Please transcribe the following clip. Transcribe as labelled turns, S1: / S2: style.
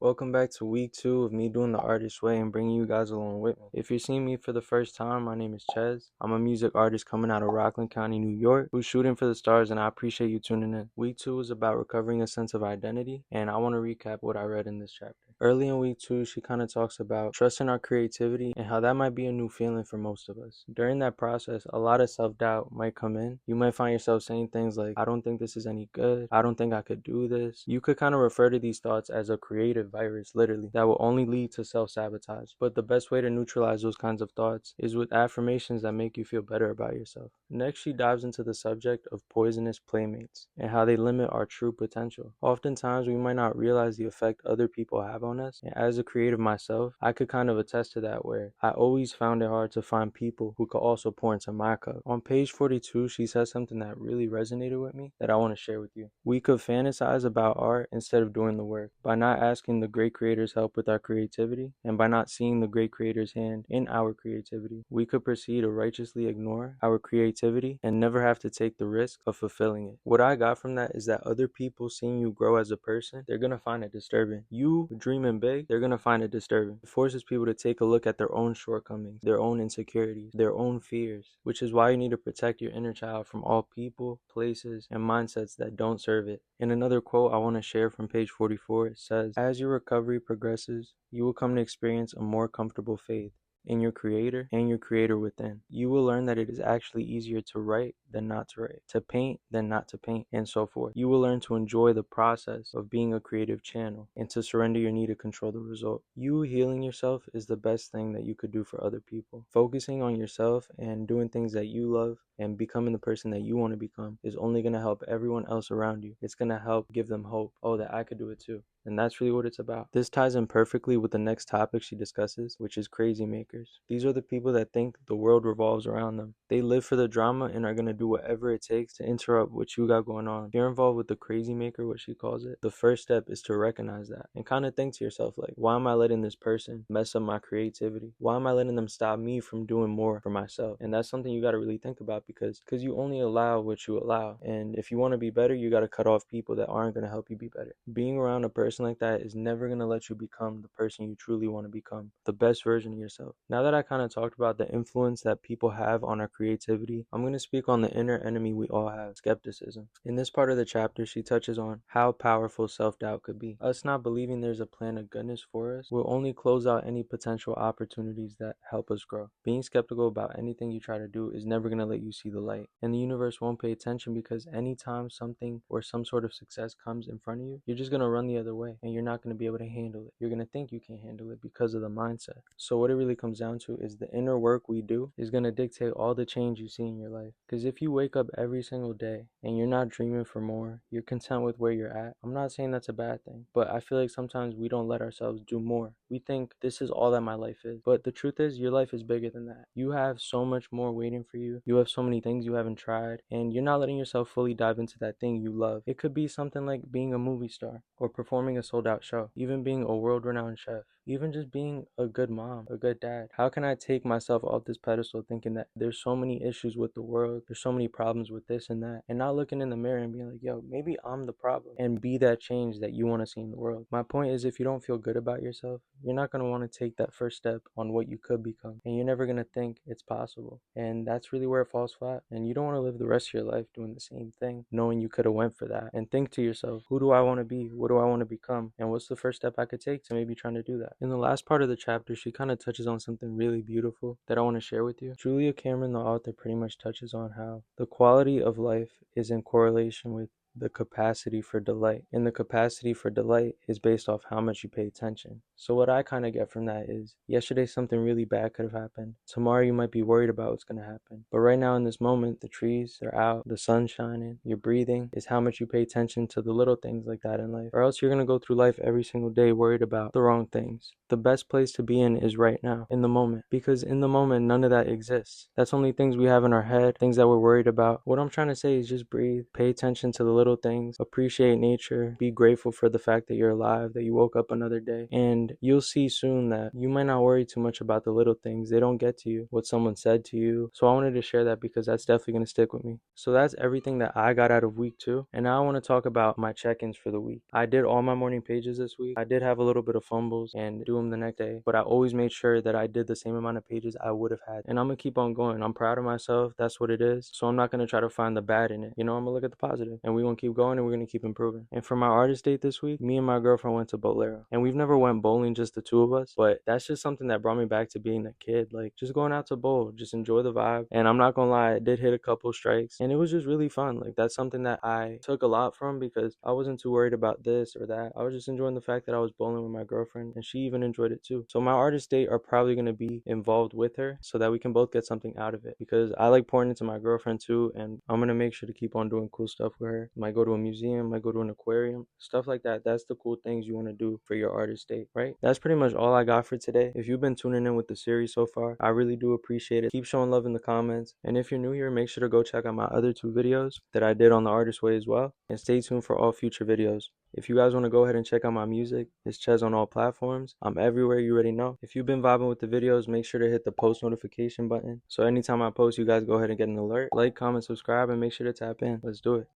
S1: Welcome back to week 2 of me doing the artist way and bringing you guys along with me. If you're seeing me for the first time, my name is Ches. I'm a music artist coming out of Rockland County, New York, who's shooting for the stars, and I appreciate you tuning in. Week 2 is about recovering a sense of identity, and I want to recap what I read in this chapter. Early in week 2, she kind of talks about trusting our creativity and how that might be a new feeling for most of us. During that process, a lot of self-doubt might come in. You might find yourself saying things like, I don't think this is any good. I don't think I could do this. You could kind of refer to these thoughts as a creative virus, literally, that will only lead to self-sabotage. But the best way to neutralize those kinds of thoughts is with affirmations that make you feel better about yourself. Next, she dives into the subject of poisonous playmates and how they limit our true potential. Oftentimes, we might not realize the effect other people have on us, and as a creative myself, I could kind of attest to that, where I always found it hard to find people who could also pour into my cup. On page 42, she says something that really resonated with me that I want to share with you. We could fantasize about art instead of doing the work. By not asking the great creators help with our creativity, and by not seeing the great creator's hand in our creativity, we could proceed to righteously ignore our creativity and never have to take the risk of fulfilling it. What I got from that is that other people seeing you grow as a person, they're gonna find it disturbing. You dreaming big, they're gonna find it disturbing. It forces people to take a look at their own shortcomings, their own insecurities, their own fears, which is why you need to protect your inner child from all people, places, and mindsets that don't serve it. In another quote I want to share from page 44, it says, as your recovery progresses, you will come to experience a more comfortable faith in your creator and your creator within. You will learn that it is actually easier to write than not to write, to paint than not to paint, and so forth. You will learn to enjoy the process of being a creative channel and to surrender your need to control the result. You healing yourself is the best thing that you could do for other people. Focusing on yourself and doing things that you love and becoming the person that you want to become is only going to help everyone else around you. It's going to help give them hope. Oh, that I could do it too. And that's really what it's about. This ties in perfectly with the next topic she discusses, which is crazy makers. These are the people that think the world revolves around them. They live for the drama and are going to do whatever it takes to interrupt what you got going on. If you're involved with the crazy maker, what she calls it, the first step is to recognize that and kind of think to yourself, like, why am I letting this person mess up my creativity? Why am I letting them stop me from doing more for myself? And that's something you got to really think about, because you only allow what you allow. And if you want to be better, you got to cut off people that aren't going to help you be better. Being around a person like that is never going to let you become the person you truly want to become, the best version of yourself. Now that I kind of talked about the influence that people have on our creativity, I'm going to speak on the inner enemy we all have, skepticism. In this part of the chapter, she touches on how powerful self-doubt could be. Us not believing there's a plan of goodness for us will only close out any potential opportunities that help us grow. Being skeptical about anything you try to do is never going to let you see the light, and the universe won't pay attention, because anytime something or some sort of success comes in front of you, you're just going to run the other way and you're not going to be able to handle it. You're going to think you can't handle it because of the mindset. So what it really comes down to is the inner work we do is going to dictate all the change you see in your life. Because if you wake up every single day and you're not dreaming for more, you're content with where you're at, I'm not saying that's a bad thing, but I feel like sometimes we don't let ourselves do more. We think this is all that my life is, but the truth is your life is bigger than that. You have so much more waiting for you. You have so many things you haven't tried, and you're not letting yourself fully dive into that thing you love. It could be something like being a movie star, or performing a sold-out show, even being a world-renowned chef, even just being a good mom, a good dad. How can I take myself off this pedestal thinking that there's so many issues with the world, there's so many problems with this and that, and not looking in the mirror and being like, yo, maybe I'm the problem, and be that change that you want to see in the world. My point is, if you don't feel good about yourself, you're not going to want to take that first step on what you could become, and you're never going to think it's possible. And that's really where it falls flat. And you don't want to live the rest of your life doing the same thing, knowing you could have went for that. And think to yourself, who do I want to be? What do I want to become? And what's the first step I could take to maybe trying to do that? In the last part of the chapter, she kind of touches on something really beautiful that I want to share with you. Julia Cameron, the author, pretty much touches on how the quality of life is in correlation with the capacity for delight, and the capacity for delight is based off how much you pay attention. So what I kind of get from that is, yesterday something really bad could have happened. Tomorrow you might be worried about what's going to happen, but right now in this moment, the trees are out, the sun's shining, you're breathing, is how much you pay attention to the little things like that in life. Or else you're going to go through life every single day worried about the wrong things. The best place to be in is right now, in the moment, because in the moment none of that exists. That's only things we have in our head, things that we're worried about. What I'm trying to say is just breathe, pay attention to the little little things, appreciate nature, be grateful for the fact that you're alive, that you woke up another day. And you'll see soon that you might not worry too much about the little things. They don't get to you, what someone said to you. So I wanted to share that because that's definitely going to stick with me. So that's everything that I got out of week 2. And now I want to talk about my check-ins for the week. I did all my morning pages this week. I did have a little bit of fumbles and do them the next day, but I always made sure that I did the same amount of pages I would have had. And I'm going to keep on going. I'm proud of myself. That's what it is. So I'm not going to try to find the bad in it. I'm going to look at the positive, and we're going to keep going, and we're going to keep improving. And for my artist date this week, me and my girlfriend went to Bolero. And we've never went bowling, just the two of us, but that's just something that brought me back to being a kid. Like, just going out to bowl, just enjoy the vibe. And I'm not going to lie, I did hit a couple strikes, and it was just really fun. Like, that's something that I took a lot from, because I wasn't too worried about this or that. I was just enjoying the fact that I was bowling with my girlfriend, and she even enjoyed it too. So my artist date are probably going to be involved with her so that we can both get something out of it, because I like pouring into my girlfriend too, and I'm going to make sure to keep on doing cool stuff with her. Might go to a museum, might go to an aquarium, stuff like that. That's the cool things you want to do for your artist date, right? That's pretty much all I got for today. If you've been tuning in with the series so far, I really do appreciate it. Keep showing love in the comments, and if you're new here, make sure to go check out my other 2 videos that I did on the artist way as well, and stay tuned for all future videos. If you guys want to go ahead and check out my music, it's Chez on all platforms. I'm everywhere, you already know. If you've been vibing with the videos, make sure to hit the post notification button, so anytime I post, you guys go ahead and get an alert. Like, comment, subscribe, and make sure to tap in. Let's do it.